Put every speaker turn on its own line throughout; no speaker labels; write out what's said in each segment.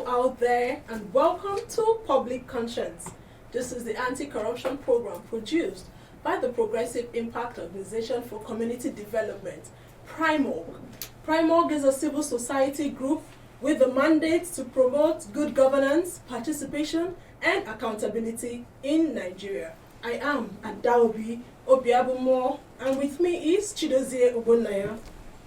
out there, and welcome to Public Conscience. This is the anti-corruption program produced by the Progressive Impact Organization for Community Development, PRIMORG. PRIMORG is a civil society group with the mandate to promote good governance, participation, and accountability in Nigeria. I am Adaobi Obiabumo, and with me is Chidozie Ogbonnaya.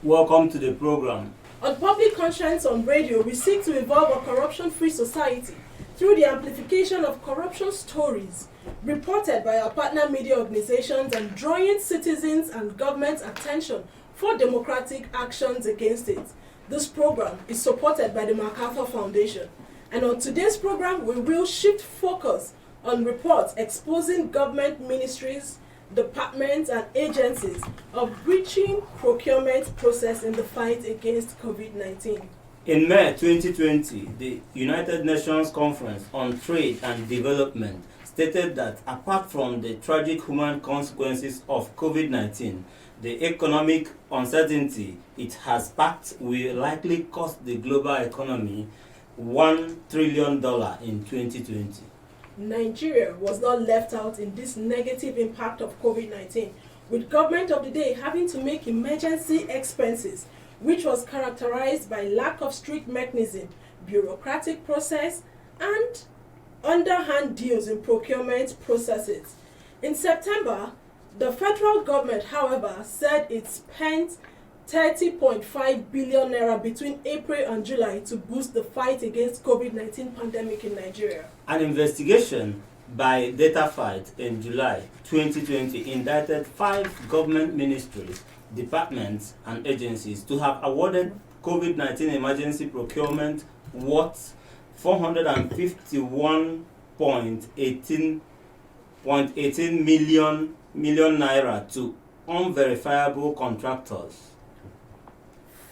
Welcome to the program.
On Public Conscience on Radio, we seek to evolve a corruption-free society through the amplification of corruption stories reported by our partner media organizations and drawing citizens and government's attention for democratic actions against it. This program is supported by the MacArthur Foundation. And on today's program, we will shift focus on reports exposing government ministries, departments and agencies of breaching procurement process in the fight against COVID-19.
In May 2020, the United Nations Conference on Trade and Development stated that apart from the tragic human consequences of COVID-19, the economic uncertainty it has sparked will likely cost the global economy $1 trillion in 2020.
Nigeria was not left out in this negative impact of COVID-19, with government of the day having to make emergency expenses, which was characterized by lack of strict mechanism, bureaucratic process, and underhand deals in procurement processes. In September, the federal government, however, said it spent 30.5 billion naira between April and July to boost the fight against COVID-19 pandemic in Nigeria.
An investigation by DataFight in July 2020 indicted 5 government ministries, departments, and agencies to have awarded COVID-19 emergency procurement worth 451.18 million naira to unverifiable contractors.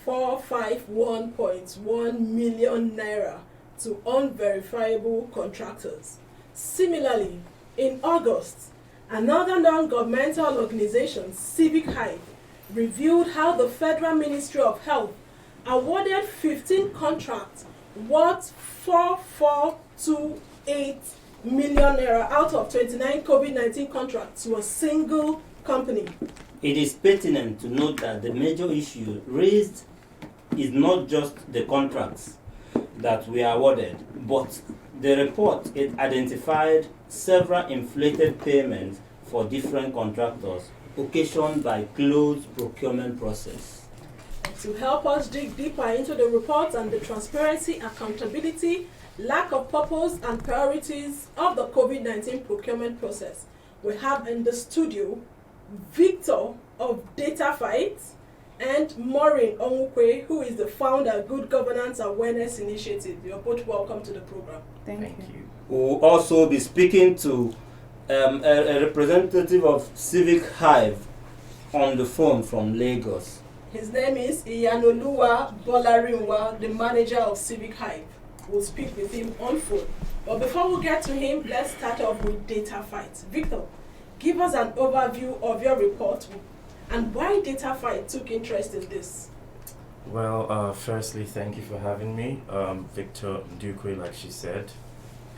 451.1 million naira to unverifiable contractors. Similarly, in August, another non-governmental organization, Civic Hive, reviewed how the Federal Ministry of Health awarded 15 contracts worth 4,428 million naira out of 29 COVID-19 contracts to a single company.
It is pertinent to note that the major issue raised is not just the contracts that were awarded, but the report it identified several inflated payments for different contractors occasioned by closed procurement process.
To help us dig deeper into the report and the transparency, accountability, lack of purpose and priorities of the COVID-19 procurement process, we have in the studio Victor of DataFight and Maureen Onwukwe, who is the founder of Good Governance Awareness Initiative. You're both welcome to the program.
Thank you.
We'll also be speaking to a representative of Civic Hive on the phone from Lagos.
His name is Iyanoluwa Bolarinwa, the manager of Civic Hive. We'll speak with him on phone. But before we get to him, let's start off with DataFight. Victor, give us an overview of your report and why DataFight took interest in this.
Well, firstly, thank you for having me. Victor Ndukwe, like she said,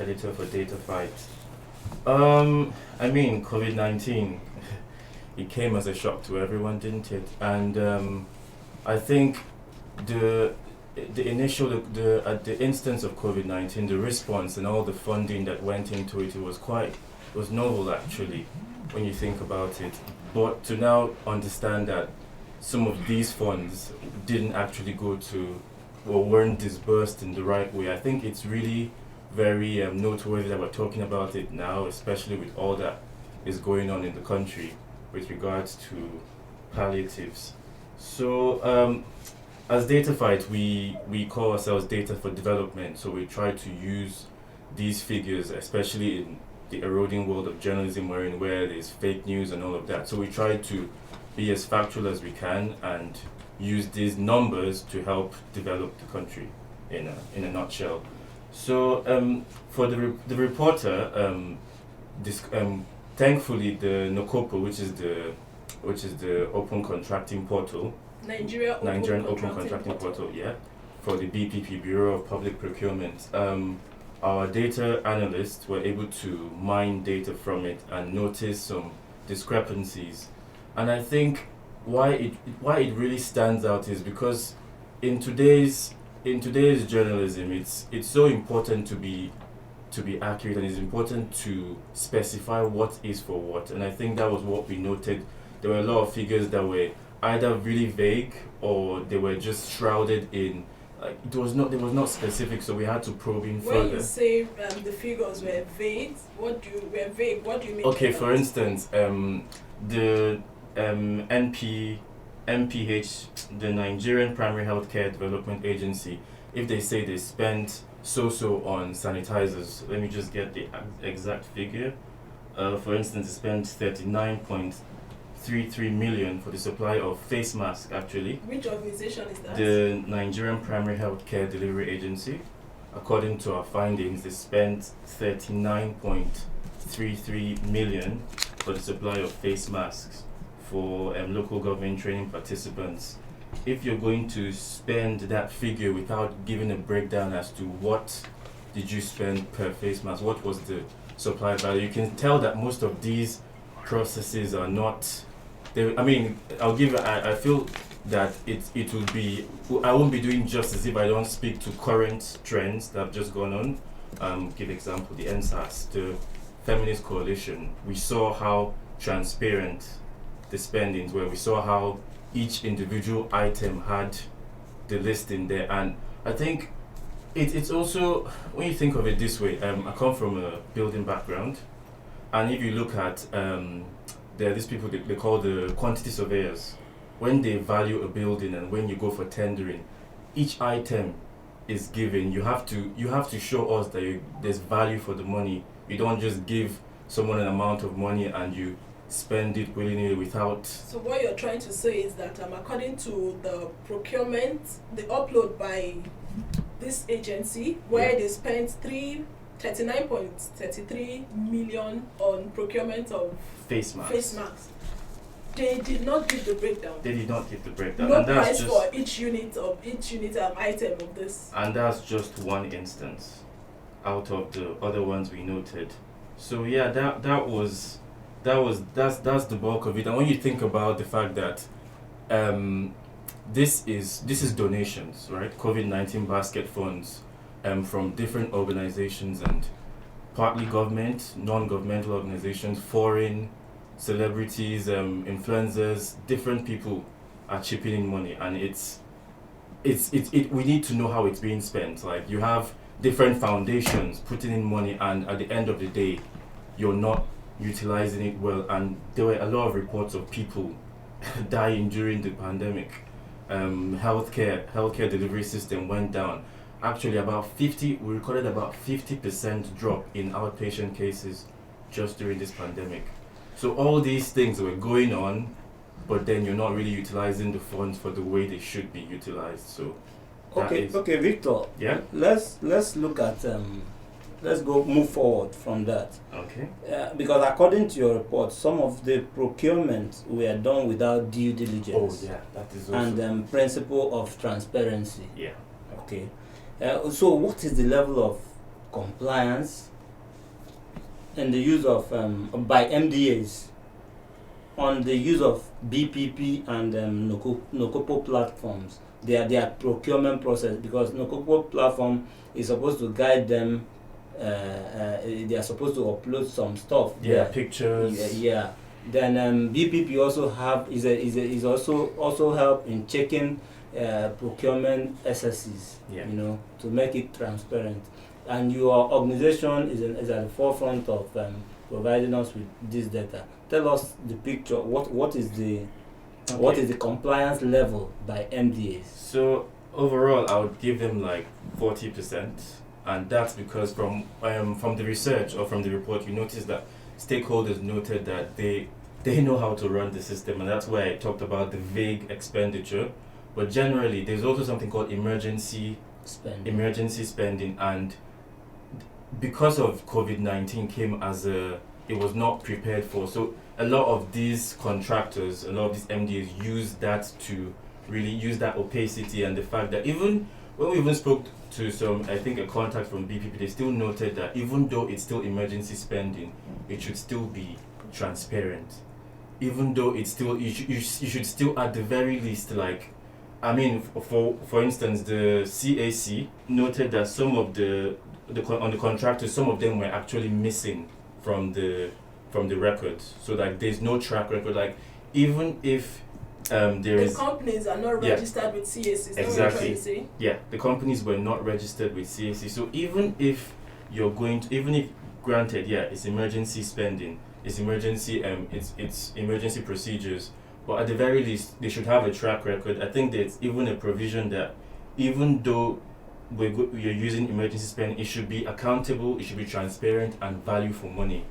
editor for DataFight. COVID-19, it came as a shock to everyone, didn't it? And I think the instance of COVID-19, the response and all the funding that went into it, it was novel actually, when you think about it. But to now understand that some of these funds didn't actually go to, or weren't disbursed in the right way, I think it's really very noteworthy that we're talking about it now, especially with all that is going on in the country with regards to palliatives. So as DataFight, we call ourselves Data for Development, so we try to use these figures, especially in the eroding world of journalism where there's fake news and all of that. So we try to be as factual as we can and use these numbers to help develop the country in a nutshell. So for the reporter, thankfully the NOCOPO, which is the open contracting portal,
Nigerian Open Contracting Portal,
yeah, for the BPP, Bureau of Public Procurement, our data analysts were able to mine data from it and notice some discrepancies. And I think why it really stands out is because in today's journalism, it's so important to be accurate, and it's important to specify what is for what. And I think that was what we noted. There were a lot of figures that were either really vague or they were just shrouded in they was not specific, so we had to probe in further.
When you say the figures were vague, what do you mean?
Okay, for instance, the MPH, the Nigerian Primary Healthcare Development Agency, if they say they spent so on sanitizers, let me just get the exact figure. For instance, they spent 39.33 million for the supply of face masks, actually.
Which organization is that?
The Nigerian Primary Healthcare Delivery Agency. According to our findings, they spent 39.33 million for the supply of face masks for local government training participants. If you're going to spend that figure without giving a breakdown as to what did you spend per face mask, what was the supply value, you can tell that most of these processes are not. I feel that it would be. I won't be doing justice if I don't speak to current trends that have just gone on. Give example, the NSAS, the Feminist Coalition. We saw how transparent the spendings were. We saw how each individual item had the list in there, and I think it's also, when you think of it this way, I come from a building background, and if you look at there are these people they call the quantity surveyors. When they value a building and when you go for tendering, each item is given. You have to show us that there's value for the money. You don't just give someone an amount of money and you spend it willy-nilly without.
So what you're trying to say is that according to the procurement, the upload by this agency, where they spent 39.33 million on procurement of
face masks.
They did not give the breakdown.
They did not give the breakdown.
No
and that's
price
just,
for each unit item of this.
And that's just one instance out of the other ones we noted. So yeah, that's the bulk of it. And when you think about the fact that this is donations, right? COVID-19 basket funds from different organizations, and partly government, non-governmental organizations, foreign celebrities, influencers, different people are chipping in money, and we need to know how it's being spent. Like, you have different foundations putting in money, and at the end of the day, you're not utilizing it well. And there were a lot of reports of people dying during the pandemic. Healthcare delivery system went down. Actually, we recorded about 50% drop in outpatient cases just during this pandemic. So all these things were going on, but then you're not really utilizing the funds for the way they should be utilized. So
okay, Victor.
Yeah.
Let's look at move forward from that.
Okay.
Because according to your report, some of the procurement were done without due diligence.
Oh yeah, that is also.
And principle of transparency.
Yeah.
Okay. So what is the level of compliance and the use of by MDAs on the use of BPP and Nokopo platforms, their procurement process? Because Nokopo platform is supposed to guide them. They are supposed to upload some stuff.
Yeah, pictures.
Yeah. Then BPP also is also help in checking procurement SSCs.
Yeah.
To make it transparent. And your organization is at the forefront of providing us with this data. Tell us the picture. What is the compliance level by MDAs?
So overall, I would give them like 40%, and that's because from the research or from the report, you notice that stakeholders noted that they know how to run the system, and that's why I talked about the vague expenditure. But generally, there's also something called emergency spending, and because of COVID-19 came it was not prepared for. So a lot of these contractors, a lot of these MDAs use that to really use that opacity and the fact that even when we even spoke to some, I think a contact from BPP, they still noted that even though it's still emergency spending, it should still be transparent. Even though it's still, you should still at the very least, like, I mean, for instance, the CAC noted that some of on the contractors, some of them were actually missing from the records. So like, there's no track record. Like, even if
the companies are not registered with CAC.
Exactly. Yeah, the companies were not registered with CAC. So even if granted, yeah, it's emergency spending, it's emergency it's emergency procedures, but at the very least they should have a track record. I think there's even a provision that even though we're using emergency spending, it should be accountable, it should be transparent and value for money.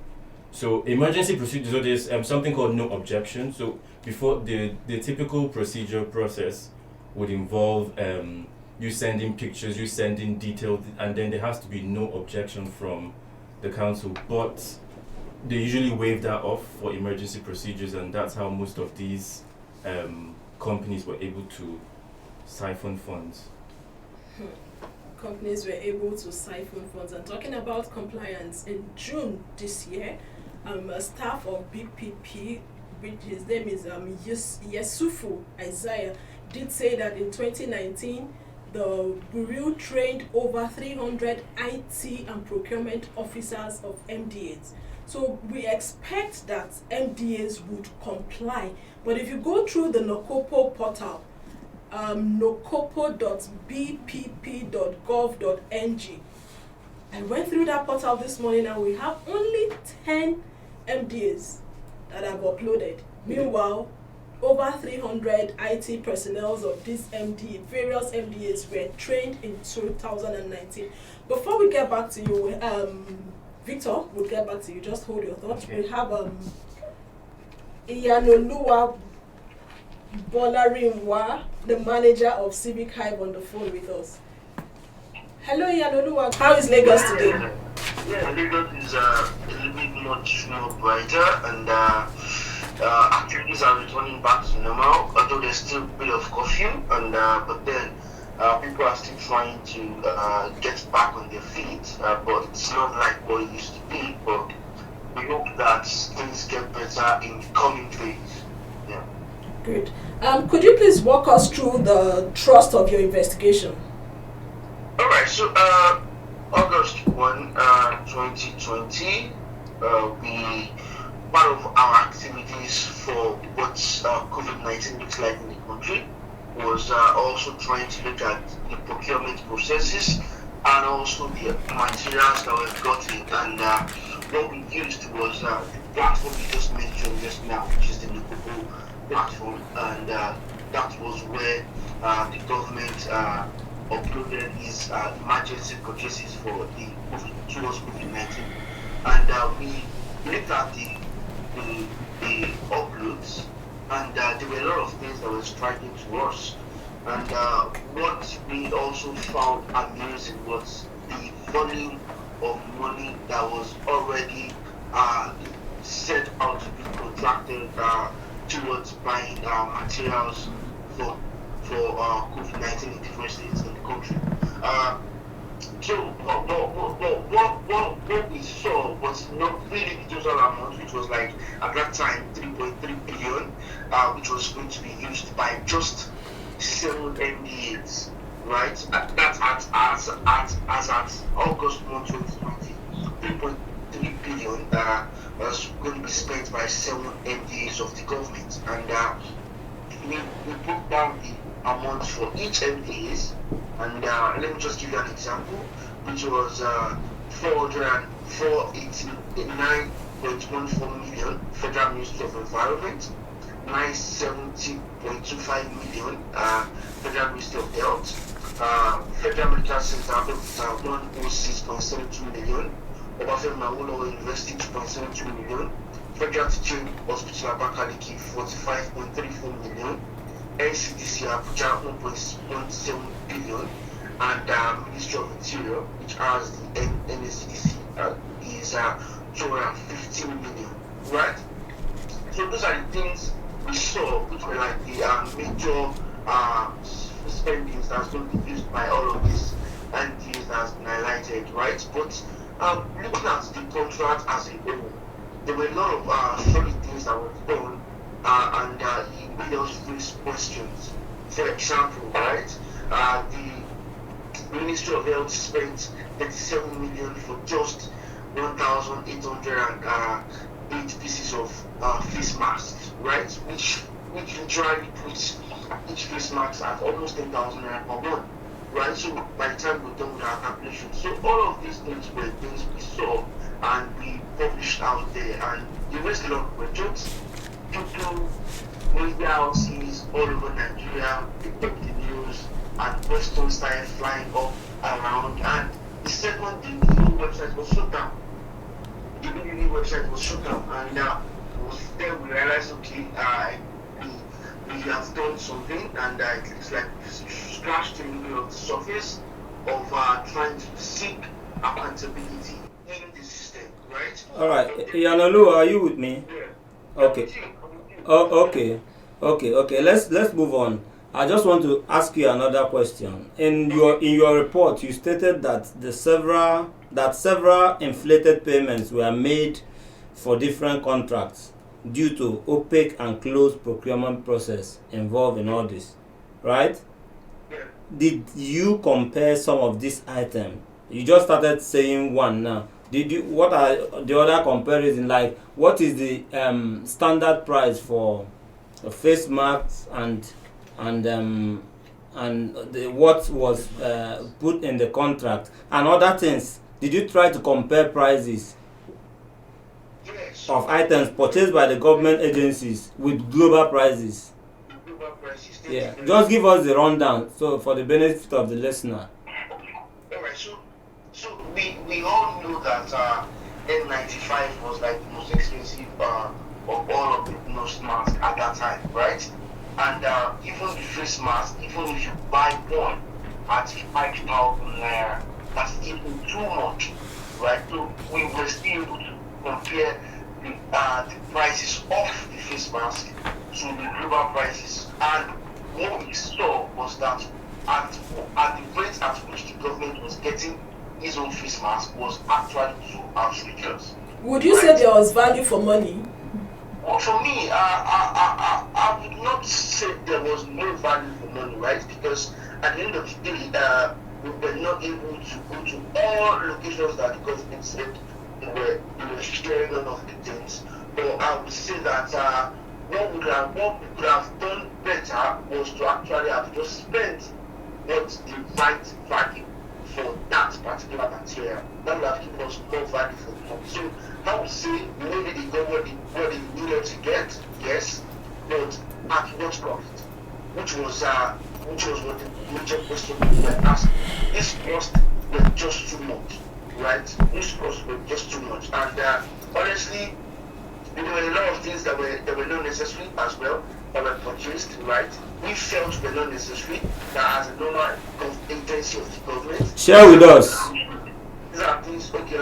So emergency procedures, so there's something called no objection. So before the typical process would involve you sending pictures, you sending details, and then there has to be no objection from the council. But they usually waive that off for emergency procedures, and that's how most of these companies were able to siphon funds.
Companies were able to siphon funds. And talking about compliance, in June this year, a staff of BPP, which his name is Yesufu Isaiah, did say that in 2019, the Bureau trained over 300 IT and procurement officers of MDAs. So we expect that MDAs would comply. But if you go through the NOCOPO portal, nocopo.bpp.gov.ng, I went through that portal this morning and we have only 10 MDAs that have uploaded. Meanwhile, over 300 IT personnel of these various MDAs were trained in 2019. Before we get back to you, Victor, we'll get back to you. Just hold your thoughts.
Okay.
We have Iyanoluwa Bolarinwa, the manager of Civic Hive, on the phone with us. Hello, Iyanoluwa. How is Lagos today?
Yeah, Lagos is a little bit much more brighter, and activities are returning back to normal. Although there's still a bit of curfew, and but then people are still trying to get back on their feet. But it's not like what it used to be. But we hope that things get better in the coming days. Yeah.
Good. Could you please walk us through the thrust of your investigation?
All right. So August 1, 2020, part of our activities for what COVID-19 looks like in the country was also trying to look at the procurement processes and also the materials that were gotten. And what we used was the platform you just mentioned just now, which is the NOCOPO platform. And that was where the government uploaded these emergency purchases for towards COVID-19. And we looked at the uploads, and there were a lot of things that were striking to us. And what we also found amusing was the volume of money that was already set out to be contracted towards buying materials for COVID-19 in different states in the country. So what we saw was not really the total amount, which was like at that time 3.3 billion, which was going to be used by just 7 MDAs, right? That's as at August 1, 2020, 3.3 billion was going to be spent by 7 MDAs of the government, and we broke down the amounts for each MDAs, and let me just give you an example, which was 489.14 million Federal Ministry of Environment, 970.25 million Federal Ministry of Health, Federal Medical Center 106.72 million, Obafemi Awolowo University 2.72 million, Federal Teaching Hospital Abakaliki 45.34 million, NCDC Abuja 1.17 billion, and Ministry of Interior, which has the NSCDC, is 215 million, right? So those are the things we saw, which were like the major spendings that's going to be used by all of these entities that's been highlighted, right? But looking at the contract as a whole, there were a lot of solid things that were done, and it made us raise questions. For example, right, the Ministry of Health spent 37 million for just 1,808 pieces of face masks, right? Which literally puts each face mask at almost 10,000 naira per one, right? So by the time we're done with our calculation, so all of these things were things we saw and we published out there, and they raised a lot of questions. People, media houses all over Nigeria, they took the news, and questions started flying up around. And the second, the new website was shut down. The new website was shut down, and then we realized, okay, we have done something, and it looks like we scratched the middle of the surface of trying to seek accountability in the system, right?
All right, Yanolu, are you with me?
Yeah.
Okay. Oh, okay. Let's move on. I just want to ask you another question. In your report, you stated that several inflated payments were made for different contracts due to opaque and closed procurement process involved in all this, right?
Yeah.
Did you compare some of these items? You just started saying one now. What are the other comparison? Like, what is the standard price for face masks and what was put in the contract and other things? Did you try to compare prices
Yes.
of items purchased by the government agencies with global prices?
Global prices.
Yeah, just give us the rundown so for the benefit of the listener.
All right, so we all know that N95 was like the most expensive of all of the nose masks at that time, right? And even the face mask, even if you buy one at 5,000 naira, that's even too much, right? So we were still able to compare the prices of the face mask to the global prices, and what we saw was that at the rate at which the government was getting his own face mask was actually too outrageous.
Would you say there was value for money?
Well, for me, I would not say there was no value for money, right? Because at the end of the day, we were not able to go to all locations that the government said they were sharing all of the things. But I would say that what we could have done better was to actually have just spent what's the right value for that particular material. That would have given us more value for the money. So I would say maybe they got what they needed to get, yes, but at what cost? Which was what the major question we were asking. These costs were just too much, right? These costs were just too much, and honestly, there were a lot of things that were not necessary as well that were purchased, right? We felt were not necessary. That as a normal agency of the government.
Share with us.
These are things, okay,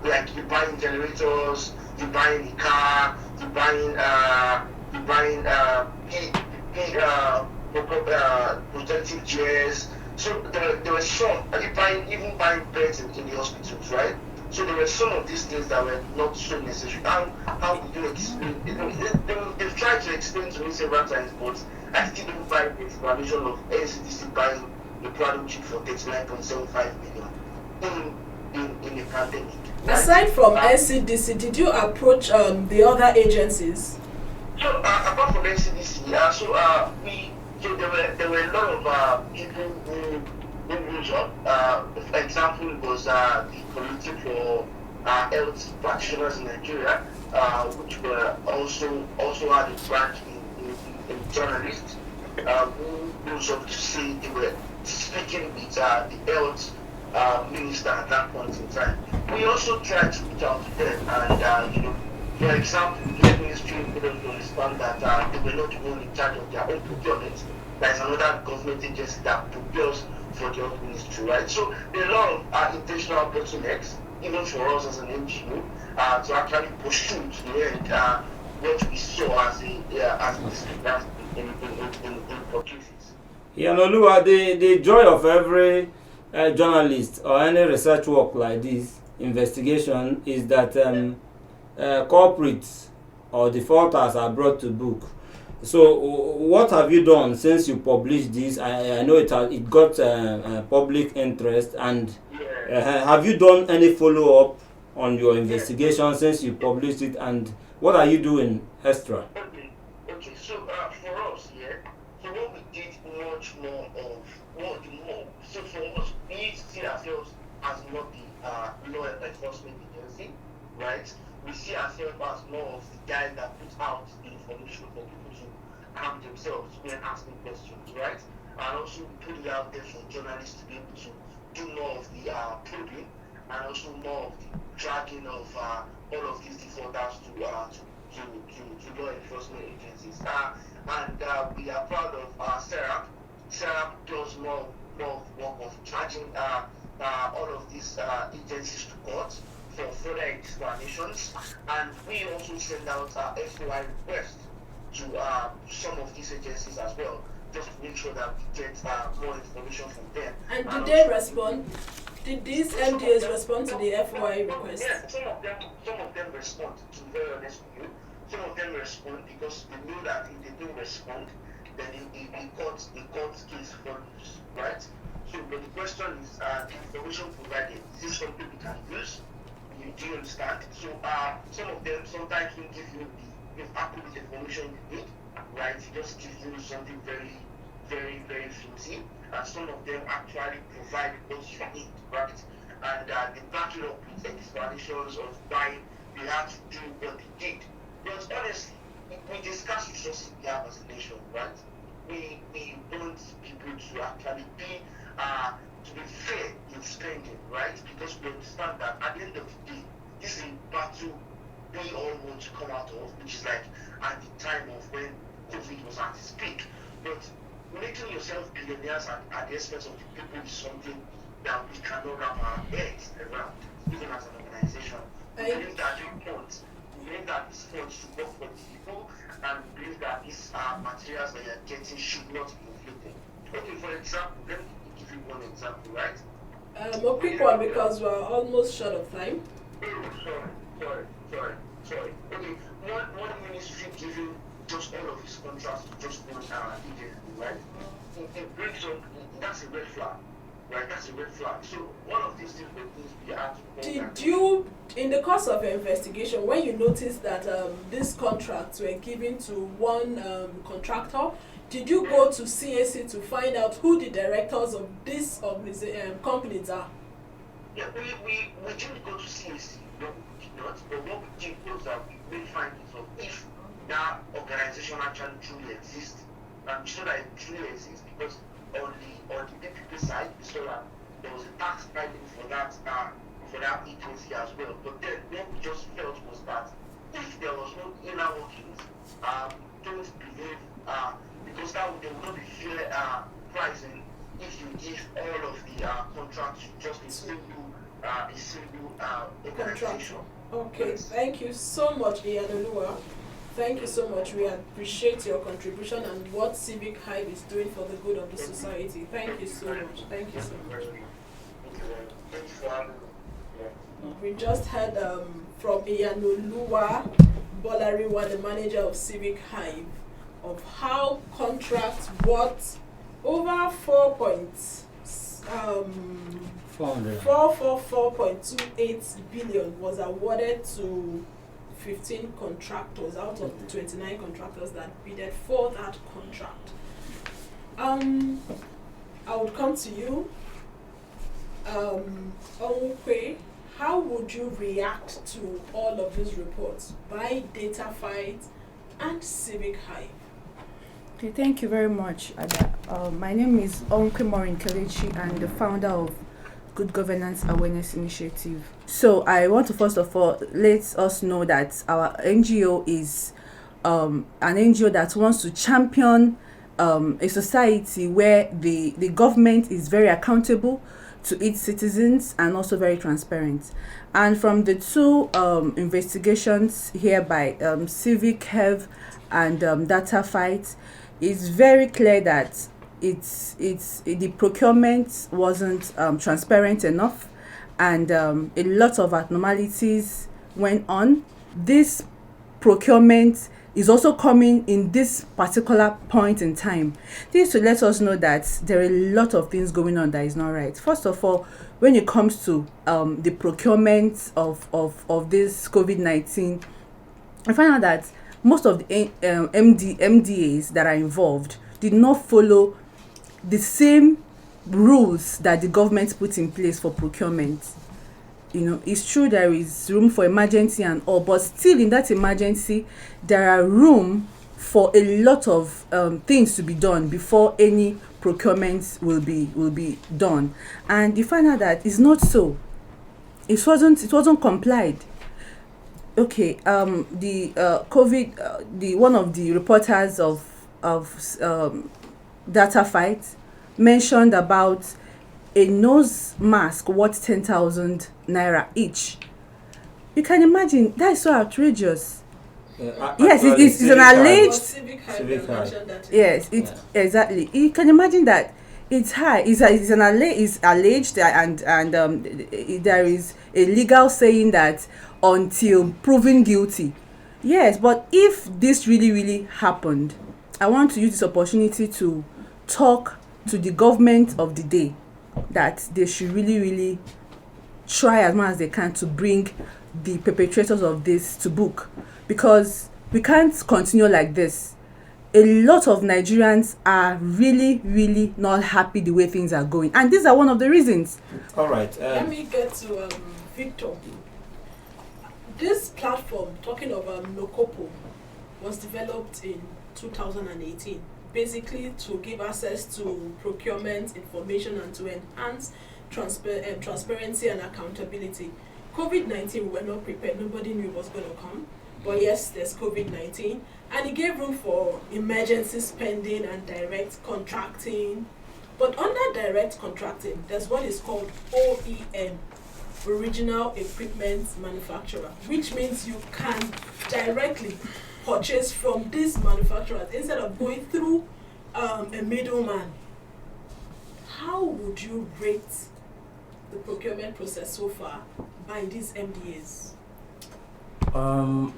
like you're buying generators, you're buying a car, you're buying protective chairs. So there were some, even buying beds in the hospitals, right? So there were some of these things that were not so necessary. How would you explain? They've tried to explain to me several times, but I still don't buy the explanation of NCDC buying a product chip for 39.75 million in a pandemic.
Aside from NCDC, did you approach the other agencies?
So apart from NCDC, there were a lot of people who moved up. For example, it was the Committee for Health Practitioners in Nigeria, which were also had a branch in journalists who rose up to say they were speaking with the health minister at that point in time. We also tried to reach out to them, and for example, the ministry made us understand that they were not the one in charge of their own procurement. There's another government agency that procures for the health ministry, right? So there are a lot of intentional bottlenecks, even for us as an NGO, to actually pursue to the end what we saw as a discrepancy in purchases.
Yanolua, the joy of every journalist or any research work like this, investigation, is that culprits or defaulters are brought to book. So, what have you done since you published this? I know it got public interest, and have you done any follow up on your investigation since you published it? And what are you doing extra?
Okay. So for us, so what we did much more of, more. So for us, we see ourselves as not the law enforcement agency, right? We see ourselves as more of the guys that put out the information for people to harm themselves when asking questions, right? And also we put it out there for journalists to be able to do more of the probing and also more of the dragging of all of these defaulters to law enforcement agencies. And we are proud of Sarah. Sarah does more work of charging all of these agencies to court for further explanations, and we also send out FOI requests to some of these agencies as well, just to make sure that we get more information from them.
And did they respond? Did these MDAs respond to the FOI request?
Yeah, some of them respond, to be very honest with you. Some of them respond because they know that if they don't respond, then the court case follows, right? So, but the question is, the information provided, is this something we can use? Do you understand? So, some of them sometimes will give you the accurate information you need, right? It just gives you something very, very, very flimsy, and some of them actually provide what you need, right? And they back it up with explanations of why they had to do what they did. But honestly, we discuss resources we have as a nation, right? We want people to actually be fair in spending, right? Because we understand that at the end of the day, this is a battle we all want to come out of, which is like at the time of when COVID was at its peak. But making yourself billionaires at the expense of the people is something that we cannot wrap our heads around, even as an organization. We believe that these funds should work for the people, and we believe that these materials that you're getting should not be inflated. Okay, for example, let me give you one example, right?
A quick one because we're almost short of time.
Sorry. Okay, one ministry giving just all of his contracts to just one agency, right? It brings up, that's a red flag, right? That's a red flag. So one of these things we have to.
Did you, in the course of your investigation, when you noticed that these contracts were given to one contractor, did you go to CAC to find out who the directors of these companies are?
Yeah, we didn't go to CAC, no, we did not. But what we did was that we made findings of if that organization actually truly exists. And we saw that it truly exists because on the PPP side, we saw that there was a tax filing for that agency as well. But then what we just felt was that if there was no inner workings, don't believe because there would not be fair pricing if you give all of the contracts to just a single organization.
Okay, thank you so much, Iyanolua. Thank you so much. We appreciate your contribution and what Civic Hive is doing for the good of the society. Thank you so much. Thank you so much.
Thank you for having me.
We just heard from Iyanolua Bolariwa, the manager of Civic Hive, of how contracts worth over 4.28 billion was awarded to 15 contractors out of the 29 contractors that bidded for that contract. I would come to you, Onwukwe. How would you react to all of these reports by Data Fight and Civic Hive?
Okay, thank you very much, Ada. My name is Onwukwe Maureen Kelechi. I'm the founder of Good Governance Awareness Initiative. So I want to first of all let us know that our NGO is an NGO that wants to champion a society where the government is very accountable to its citizens and also very transparent. And from the two investigations here by Civic Hive and Data Fight, it's very clear that the procurement wasn't transparent enough, and a lot of abnormalities went on. This procurement is also coming in this particular point in time. This to let us know that there are a lot of things going on that is not right. First of all, when it comes to the procurement of this COVID-19, I find out that most of the MDAs that are involved did not follow the same rules that the government put in place for procurement. It's true there is room for emergency and all, but still in that emergency, there are room for a lot of things to be done before any procurement will be done. And you find out that it's not so. It wasn't complied. Okay, the COVID, the one of the reporters of Data Fight mentioned about a nose mask worth 10,000 naira each. You can imagine, that is so outrageous. Yes, it's an alleged. Yes, exactly. You can imagine that it's high. It's alleged, and there is a legal saying that until proven guilty. Yes, but if this really happened, I want to use this opportunity to talk to the government of the day that they should really try as much as they can to bring the perpetrators of this to book, because we can't continue like this. A lot of Nigerians are really not happy the way things are going, and these are one of the reasons.
All right.
Let me get to Victor. This platform, talking of Nokopo, was developed in 2018, basically to give access to procurement information and to enhance transparency and accountability. COVID-19, we were not prepared. Nobody knew it was going to come. But yes, there's COVID-19. And it gave room for emergency spending and direct contracting. But under direct contracting, there's what is called OEM, Original Equipment Manufacturer, which means you can directly purchase from these manufacturers instead of going through a middleman. How would you rate the procurement process so far by these MDAs?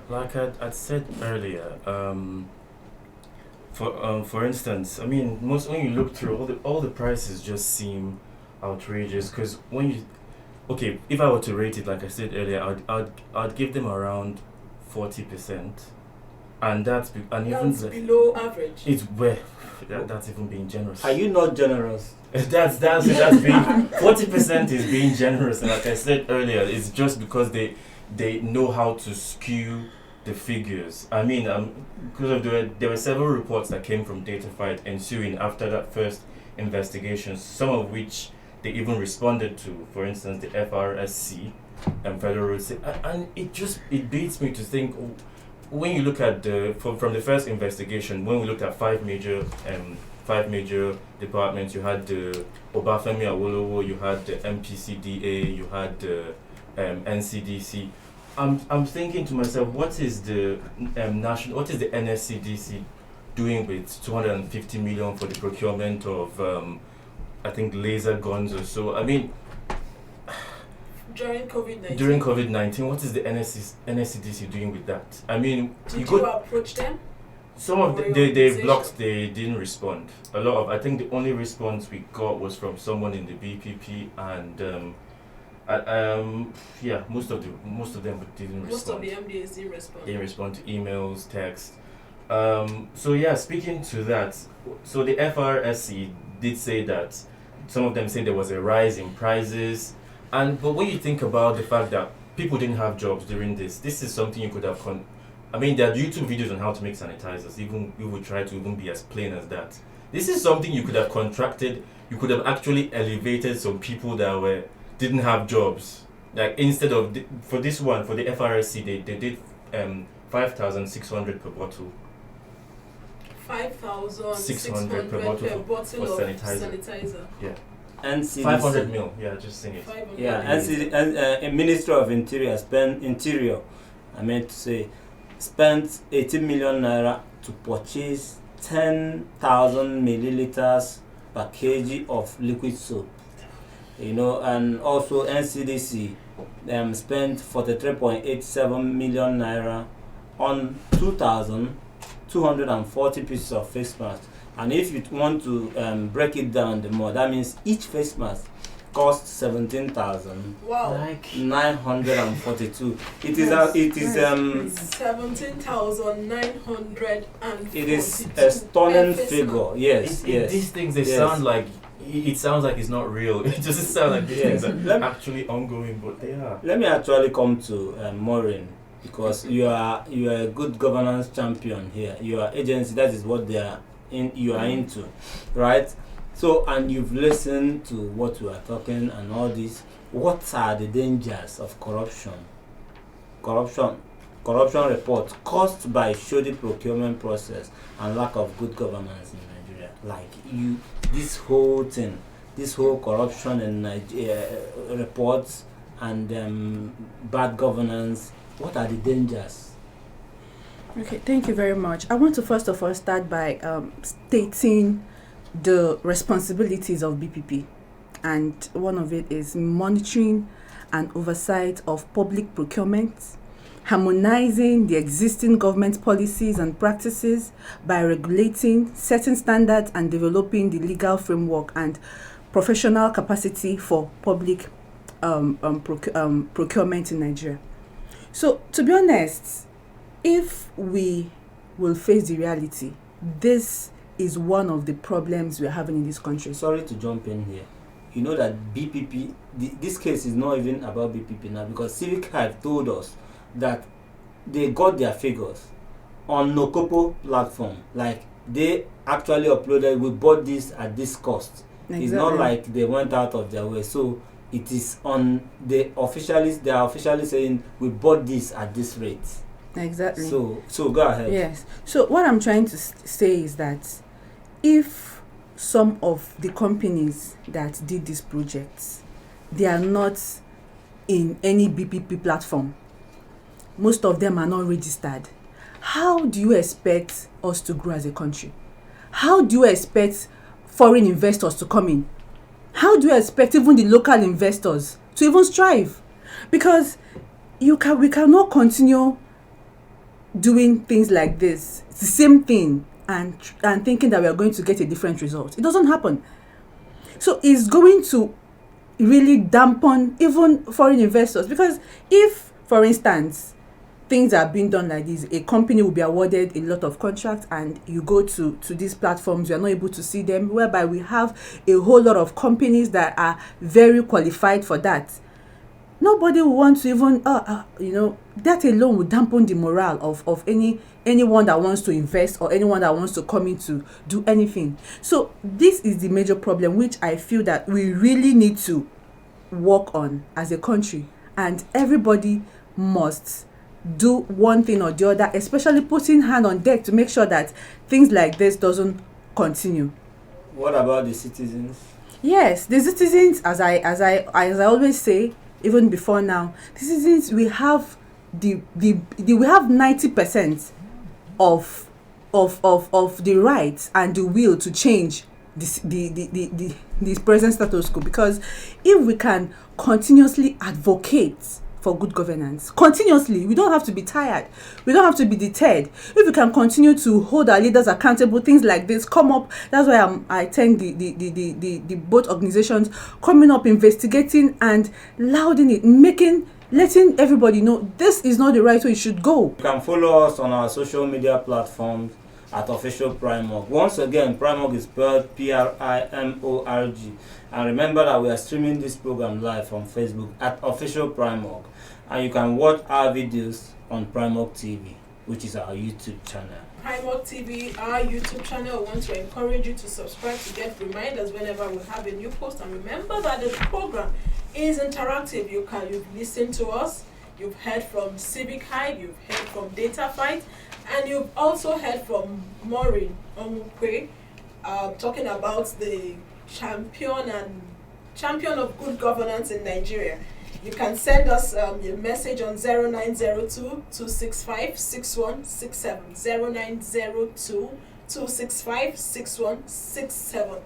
Like I'd said earlier, for instance, I mean, when you look through all the prices just seem outrageous, because if I were to rate it, like I said earlier, I'd give them around 40%, and that's
below average.
It's that's even being generous.
Are you not generous?
That's being 40% is being generous, and like I said earlier, it's just because they know how to skew the figures. I mean, because there were several reports that came from DataFight ensuing after that first investigation, some of which they even responded to. For instance, the FRSC and Federal Road Safety, and it beats me to think, when you look at from the first investigation, when we looked at five major departments, you had the Obafemi Awolowo, you had the MPCDA, you had the NCDC. I'm thinking to myself, what is the NSCDC doing with 250 million for the procurement of I think laser guns or so? I mean,
during COVID-19.
During COVID-19, what is the NSCDC doing with that? I mean,
did you approach them?
Some of they blocked. They didn't respond. A lot of, I think the only response we got was from someone in the BPP, and most of them didn't respond.
Most of the MDAs didn't respond.
They didn't respond to emails, text. Speaking to that, so the FRSC did say that some of them say there was a rise in prices, but when you think about the fact that people didn't have jobs during this is something you could have I mean, there are YouTube videos on how to make sanitizers. Even we would try to even be as plain as that. This is something you could have contracted. You could have actually elevated some people that didn't have jobs. Like, instead of for this one, for the FRSC, they did 5,600 per bottle.
5,600 per bottle of sanitizer.
Yeah.
NCDC.
500 mil. Yeah, just saying it.
Yeah, NCDC, Minister of Interior spent 18 million naira to purchase 10,000 milliliters per kg of liquid soap. And also NCDC spent 43.87 million naira on 2,240 pieces of face masks. And if you want to break it down the more, that means each face mask costs 17,942. It is
17,942.
It is a stunning figure. Yes, yes.
These things sound like it sounds like it's not real. It doesn't sound like these things are actually ongoing, but they are.
Let me actually come to Maureen, because you are a good governance champion here. Your agency, that is what you are into, right? So, and you've listened to what we are talking and all this. What are the dangers of corruption? Corruption reports caused by shoddy procurement process and lack of good governance in Nigeria. Like this whole thing, this whole corruption in Nigeria reports and bad governance. What are the dangers?
Okay, thank you very much. I want to first of all start by stating the responsibilities of BPP, and one of it is monitoring and oversight of public procurement, harmonizing the existing government policies and practices by regulating, setting standards and developing the legal framework and professional capacity for public procurement in Nigeria. So, to be honest, if we will face the reality, this is one of the problems we're having in this country.
Sorry to jump in here. You know that BPP, this case is not even about BPP now, because Civic Hive told us that they got their figures on Nokopo platform. Like, they actually uploaded, we bought this at this cost. Exactly. It's not like they went out of their way. So it is on they are officially saying we bought this at this rate.
Exactly.
So go ahead.
Yes. So what I'm trying to say is that if some of the companies that did these projects, they are not in any BPP platform, most of them are not registered, how do you expect us to grow as a country? How do you expect foreign investors to come in? How do you expect even the local investors to even strive? Because we cannot continue doing things like this. It's the same thing, and thinking that we are going to get a different result. It doesn't happen. So it's going to really dampen even foreign investors, because if, for instance, things are being done like this, a company will be awarded a lot of contracts and you go to these platforms, you are not able to see them, whereby we have a whole lot of companies that are very qualified for that. Nobody will want to even, that alone will dampen the morale of anyone that wants to invest or anyone that wants to come in to do anything. So this is the major problem, which I feel that we really need to work on as a country, and everybody must do one thing or the other, especially putting hand on deck to make sure that things like this doesn't continue.
What about the citizens?
Yes, the citizens, as I always say, even before now, the citizens, we have we have 90% of the rights and the will to change the present status quo, because if we can continuously advocate for good governance, continuously, we don't have to be tired, we don't have to be deterred. If we can continue to hold our leaders accountable, things like this come up. That's why I thank the both organizations coming up, investigating and lauding it, letting everybody know this is not the right way it should go.
You can follow us on our social media platforms at Official Primorg. Once again, Primorg is spelled Primorg. And remember that we are streaming this program live on Facebook at Official Primorg. And you can watch our videos on Primorg TV, which is our YouTube channel.
Primorg TV, our YouTube channel. I want to encourage you to subscribe to get reminders whenever we have a new post. And remember that the program is interactive. You've listened to us, you've heard from Civic Hive, you've heard from Data Fight, and you've also heard from Maureen Omukwe, talking about the champion of good governance in Nigeria. You can send us your message on 0902-265-6167, 0902-265-6167.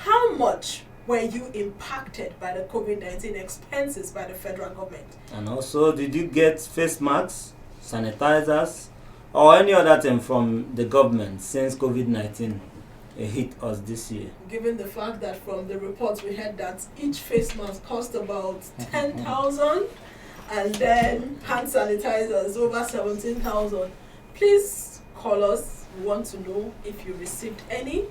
how much were you impacted by the COVID-19 expenses by the federal government?
And also, did you get face masks, sanitizers, or any other thing from the government since COVID-19 hit us this year?
Given the fact that from the reports we heard that each face mask cost about 10,000 and then hand sanitizers over 17,000. Please call us. We want to know if you received any.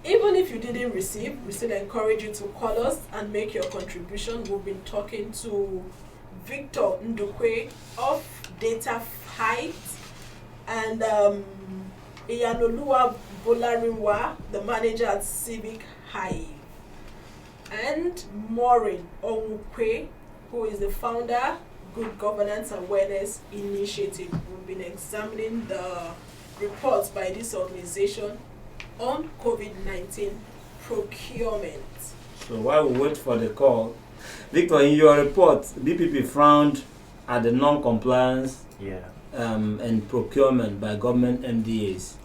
Even if you didn't receive, we still encourage you to call us and make your contribution. We've been talking to Victor Ndukwe of Data Fight and Iyanoluwa Bolarinwa, the manager at Civic Hive, and Maureen Onwukwe, who is the founder, Good Governance Awareness Initiative. We've been examining the reports by this organization on COVID-19 procurement.
So while we wait for the call, Victor, in your report, BPP frowned at the non-compliance and procurement by government MDAs.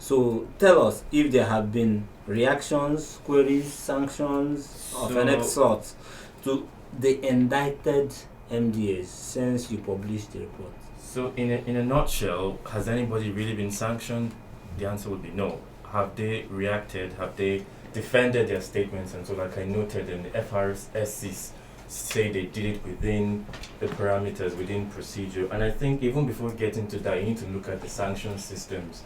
So tell us if there have been reactions, queries, sanctions of any sort to the indicted MDAs since you published the report.
So in a nutshell, has anybody really been sanctioned? The answer would be no. Have they reacted? Have they defended their statements? And so, like I noted, in the FRSCs say they did it within the parameters, within procedure. And I think even before getting to that, you need to look at the sanction systems.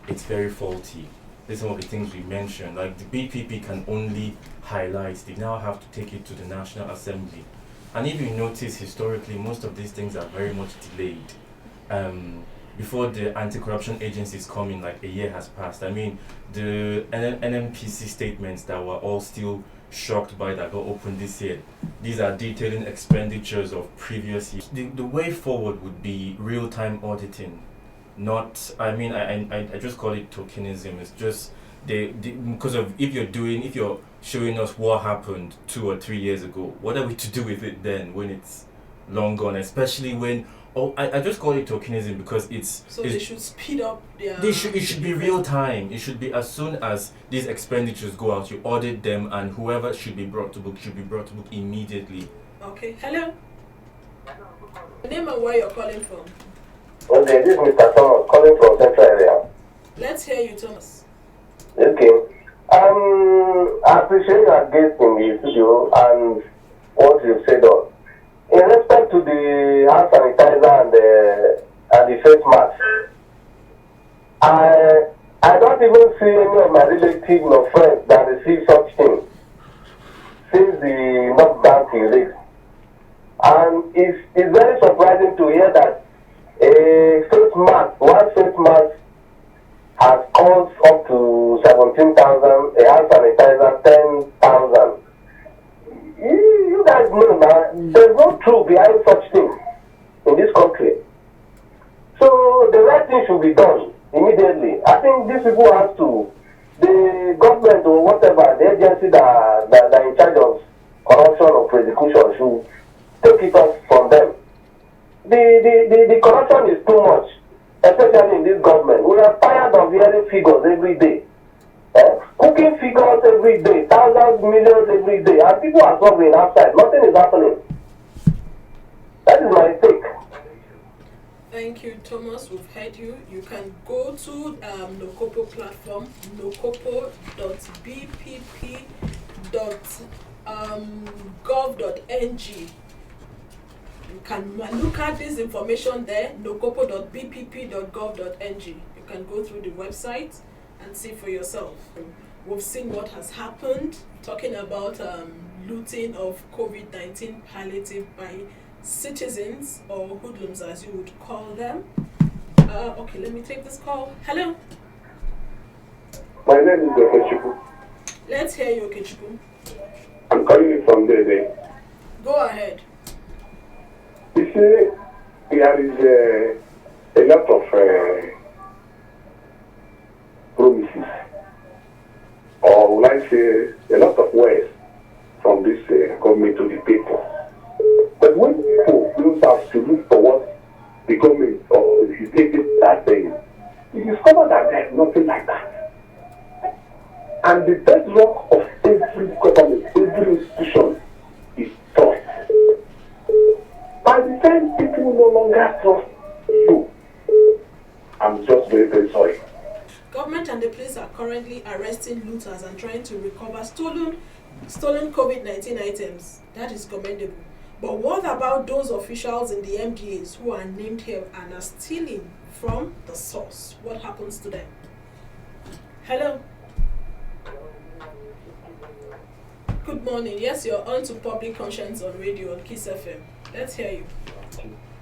It's very faulty. These are some of the things we mentioned. Like the BPP can only highlight. They now have to take it to the National Assembly. And if you notice, historically, most of these things are very much delayed. Before the anti-corruption agencies come in, like a year has passed. I mean, the NMPC statements that we're all still shocked by that got opened this year, these are detailing expenditures of previous years. The way forward would be real-time auditing. Not, I mean, I just call it tokenism. It's just, because of, if you're showing us what happened 2 or 3 years ago, what are we to do with it then when it's long gone, especially when, I just call it tokenism because it's...
So they should speed up their...
It should be real time. It should be as soon as these expenditures go out, you audit them, and whoever should be brought to book immediately.
Okay. Hello? Your name and where you're calling from?
Okay, this is Mr. Thomas calling from Central Area.
Let's hear you, Thomas.
Okay. I appreciate your guest in the studio and what you've said on. In respect to the hand sanitizer and the face mask, I don't even see any of my relatives or friends that receive such things since the lockdown period. And it's very surprising to hear that one face mask has cost up to 17,000, a hand sanitizer 10,000. You guys know that there's no truth behind such things in this country. So the right thing should be done immediately. I think these people have to, the government or whatever, the agency that are in charge of corruption or prosecution should take it off from them. The corruption is too much, especially in this government. We are tired of hearing figures every day. Cooking figures every day, thousands, millions every day, and people are suffering outside. Nothing is happening. That is my take.
Thank you, Thomas. We've heard you. You can go to Nokopo platform, nokopo.bpp.gov.ng. You can look at this information there, nokopo.bpp.gov.ng. You can go through the website and see for yourself. We've seen what has happened, talking about looting of COVID-19 palliative by citizens, or hoodlums as you would call them. Okay, let me take this call. Hello?
My name is Okechukwu.
Let's hear you, Okechukwu.
I'm calling you from there.
Go ahead.
You see, there is a lot of promises, or would I say a lot of words from this government to the people. But when people don't have to look for what the government or the state are saying, you discover that there's nothing like that. And the bedrock of every institution is trust. By the time people no longer trust you, I'm just very, very sorry.
Government and the police are currently arresting looters and trying to recover stolen COVID-19 items. That is commendable. But what about those officials in the MDAs who are named here and are stealing from the source? What happens to them? Hello. Good morning. Yes, you're on to Public Conscience on radio on Kiss FM. Let's hear you.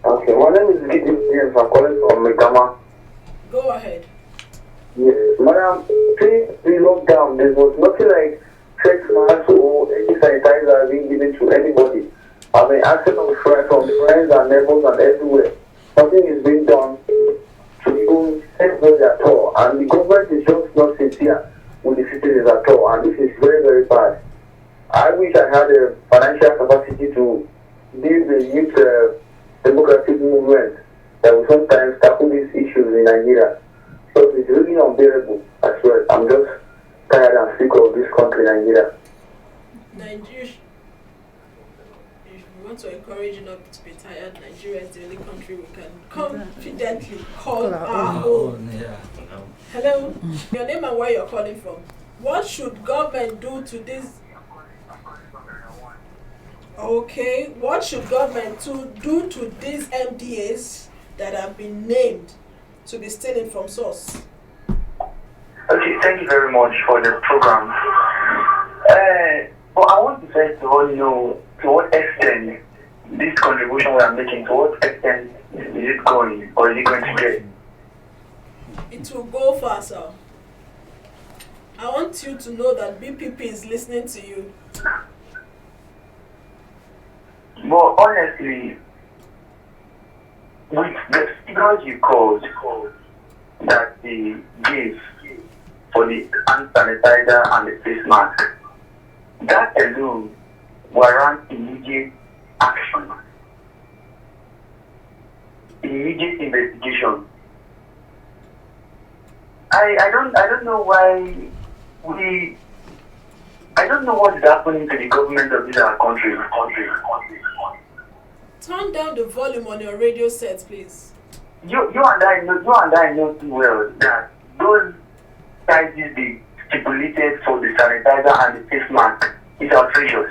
Okay, my name is Gidi James. I'm calling from Megama.
Go ahead.
Yes, madam, since the lockdown, there was nothing like face masks or any sanitizer being given to anybody. I've been asking from friends and neighbors and everywhere. Nothing is being done to even save those at all. And the government is just not sincere with the citizens at all. And this is very, very bad. I wish I had a financial capacity to lead the youth democratic movement that will sometimes tackle these issues in Nigeria. So it's really unbearable as well. I'm just tired and sick of this country, Nigeria.
Nigeria. If we want to encourage you not to be tired, Nigeria is the only country we can confidently call our own. Hello. Your name and where you're calling from. What should government do to this? Okay, what should government do to these MDAs that have been named to be stealing from source?
Okay, thank you very much for the program. But I want to first of all know to what extent this contribution we are making, to what extent is it going or is it going to get?
It will go far, sir. I want you to know that BPP is listening to you.
But honestly, with the figures you called that they gave for the hand sanitizer and the face mask, that alone warrants immediate action, immediate investigation. I don't know why I don't know what is happening to the government of this country.
Turn down the volume on your radio set, please.
You and I know too well that those prices they stipulated for the sanitizer and the face mask is outrageous.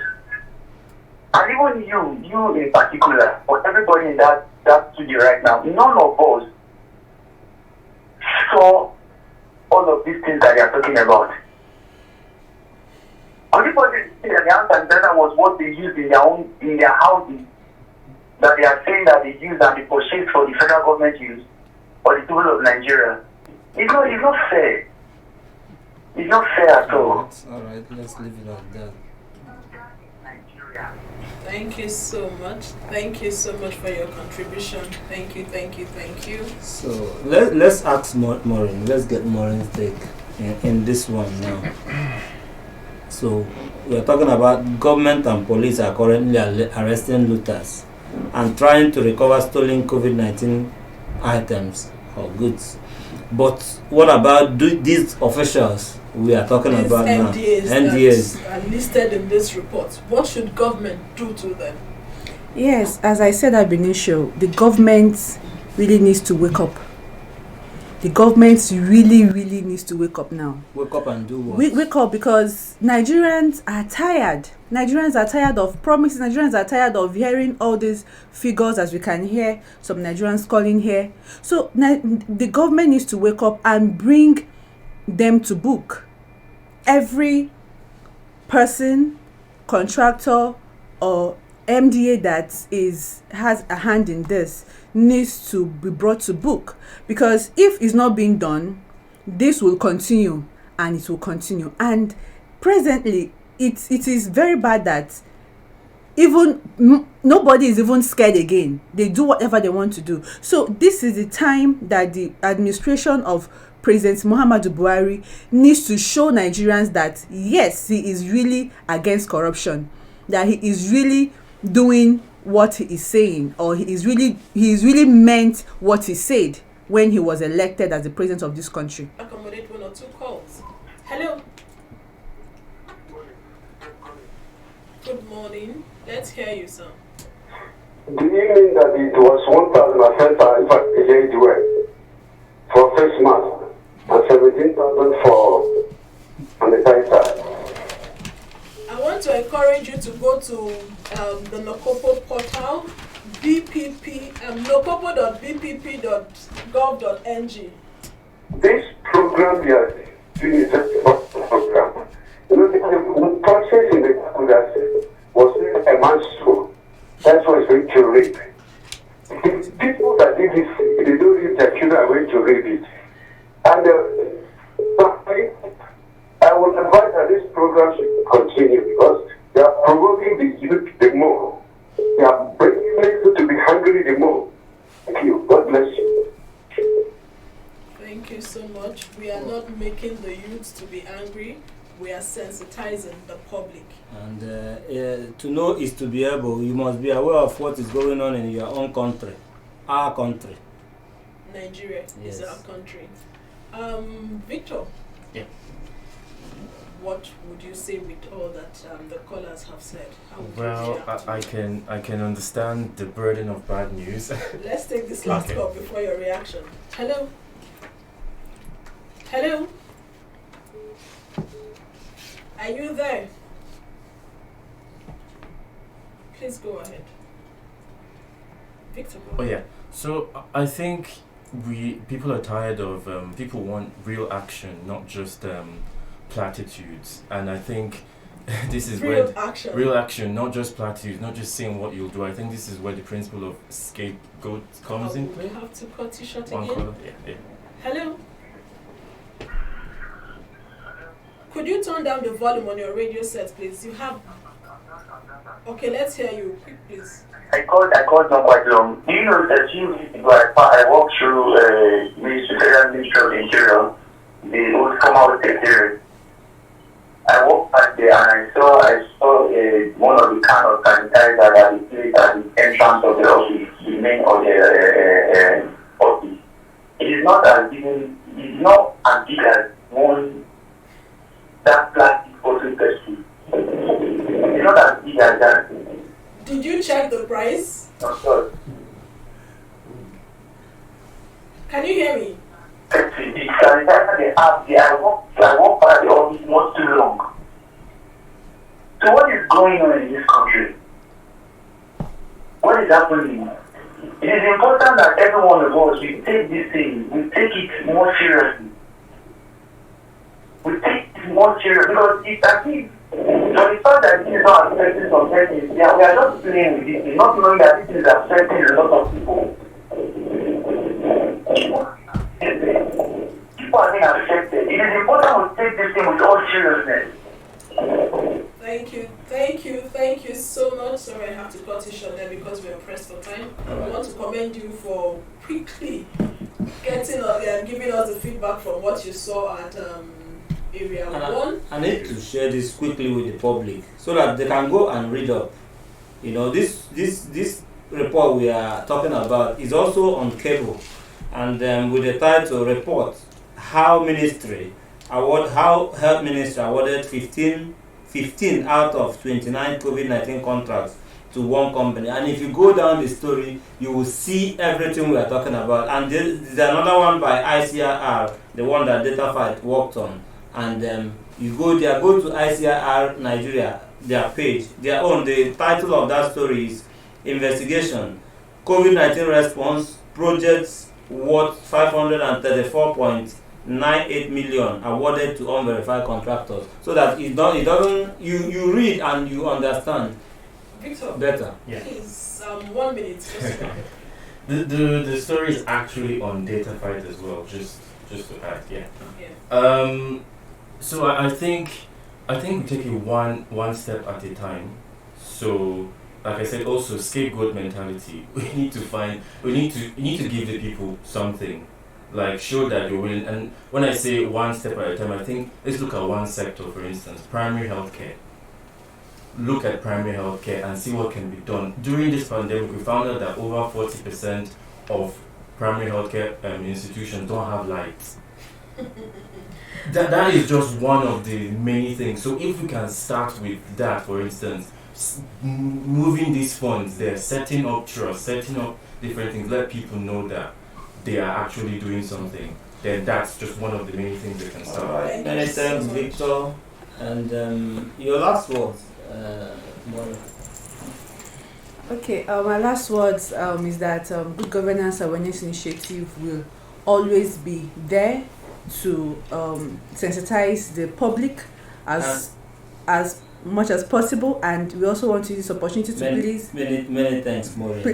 And even you in particular, or everybody in that studio right now, none of us saw all of these things that they are talking about. Only person saying that the hand sanitizer was what they used in their houses, that they are saying that they use and they purchased for the federal government use or the people of Nigeria. It's not fair. It's not fair at all.
Alright, let's leave it at that.
Thank you so much. Thank you so much for your contribution. Thank you.
So let's ask Maureen. Let's get Maureen's take in this one now. So we are talking about government and police are currently arresting looters and trying to recover stolen COVID-19 items or goods. But what about these officials we are talking about now?
MDAs that are listed in this report. What should government do to them?
Yes, as I said at the initial, the government really needs to wake up. The government really needs to wake up now.
Wake up and do what?
Wake up, because Nigerians are tired. Nigerians are tired of promises. Nigerians are tired of hearing all these figures, as we can hear some Nigerians calling here. So the government needs to wake up and bring them to book. Every person, contractor or MDA that has a hand in this needs to be brought to book, because if it's not being done, this will continue and it will continue. And presently it is very bad that even nobody is even scared again. They do whatever they want to do. So this is the time that the administration of President Muhammadu Buhari needs to show Nigerians that yes, he is really against corruption, that he is really doing what he is saying, or he is really meant what he said when he was elected as the president of this country.
Accommodate one or two calls. Hello. Good morning. Let's hear you, sir.
Do you mean that it was 1,000 if I hear it well, for face mask and 17,000 for sanitizer?
I want to encourage you to go to the Locopo portal, locopo.bpp.gov.ng.
This program we are doing is just a program. You know, the process in the that was a man's soul. That's what is going to read. People that did this, they don't read their children are going to read it. And I would advise that this program should continue because they are provoking the youth the more. They are bringing them to be hungry the more. Thank you. God bless you.
Thank you so much. We are not making the youth to be angry. We are sensitizing the public.
And to know is to be able. You must be aware of what is going on in your own country, our country.
Nigeria is our country. Victor.
Yeah.
What would you say with all that the callers have said? How would
Well,
you react?
I can understand the burden of bad news.
Let's take this last call before your reaction. Hello. Hello. Are you there? Please go ahead. Victor, go
Oh
ahead.
yeah. So I think people are tired of people want real action, not just platitudes. And I think this is where real action, not just platitudes, not just saying what you'll do. I think this is where the principle of scapegoat comes in play.
You have to cut it short
One
again.
color, yeah.
Hello. Could you turn down the volume on your radio set, please? You have. Okay, let's hear you. Quick, please.
I called not quite long. Do you know that few weeks ago I walked through Federal Ministry of the Interior, the old former secretariat. I walked past there and I saw one of the can of sanitizer that is placed at the entrance of the office, the main of the office. It is not as big as one that plastic bottle person. It's not as big as that.
Did you check the price?
Of course.
Can you hear me?
The sanitizer they have there, I walked past the office not too long. So what is going on in this country? What is happening? It is important that every one of us, we take this thing, we take it more seriously. We take it more seriously because it's as if, for the fact that this is not affecting some persons, we are just playing with this thing, not knowing that this is affecting a lot of people. People are being affected. It is important we take this thing with all seriousness.
Thank you so much. Sorry, I have to cut it short there because we are pressed for time. I want to commend you for quickly getting and giving us the feedback from what you saw at Area 1.
I need to share this quickly with the public so that they can go and read up. You know, this report we are talking about is also on cable, and with the title report how health ministry awarded 15 out of 29 COVID-19 contracts to one company. And if you go down the story, you will see everything we are talking about. And there's another one by ICRR, the one that DataFight worked on. And you go there, go to ICRR Nigeria, their page, their own. The title of that story is Investigation, COVID-19 Response, Projects worth 534.98 million awarded to unverified contractors. So that it doesn't, you read and you understand
Victor,
better.
Yeah.
please, 1 minute.
The story is actually on DataFight as well, just to add, yeah. So I think we take it one step at a time. So like I said, also scapegoat mentality. We need to give the people something, like show that you're willing. And when I say one step at a time, I think let's look at one sector, for instance, primary healthcare. Look at primary healthcare and see what can be done. During this pandemic, we found out that over 40% of primary healthcare institutions don't have lights. That is just one of the many things. So if we can start with that, for instance, moving these funds, they're setting up trust, setting up different things, let people know that they are actually doing something, then that's just one of the many things they can start.
Alright, many thanks, Victor. And your last words, Maureen.
Okay, my last words is that Good Governance Awareness Initiative will always be there to sensitize the public as much as possible, and we also want to use this opportunity to please.
Many thanks, Maureen. We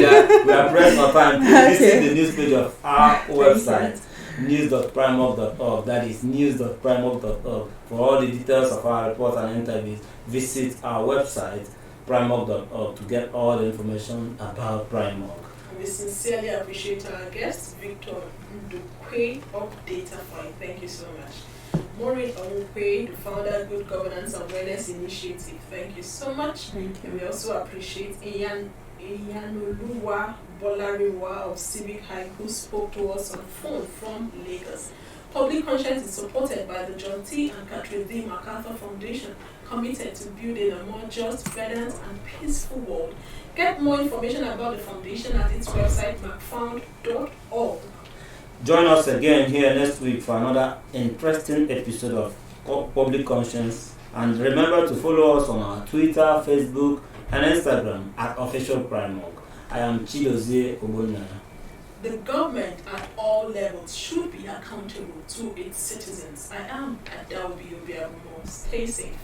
are pressed for time. Please visit the news page of our website, news.primark.org. That is news.primark.org. For all the details of our reports and interviews, visit our website, primark.org, to get all the information about Primark.
We sincerely appreciate our guest, Victor Ndukwe of DataFine. Thank you so much. Maureen Onukwe, the founder of Good Governance Awareness Initiative. Thank you so much.
Thank you.
And we also appreciate Iyanoluwa Bolariwa of Civic High, who spoke to us on phone from Lagos. Public conscience is supported by the John T. and Catherine D. MacArthur Foundation, committed to building a more just, balanced, and peaceful world. Get more information about the foundation at its website, macfound.org.
Join us again here next week for another interesting episode of Public Conscience. And remember to follow us on our Twitter, Facebook, and Instagram at Official Primark. I am Chidozie Ogbonna.
The government at all levels should be accountable to its citizens. I am Adaobi Obiagumo. Stay safe.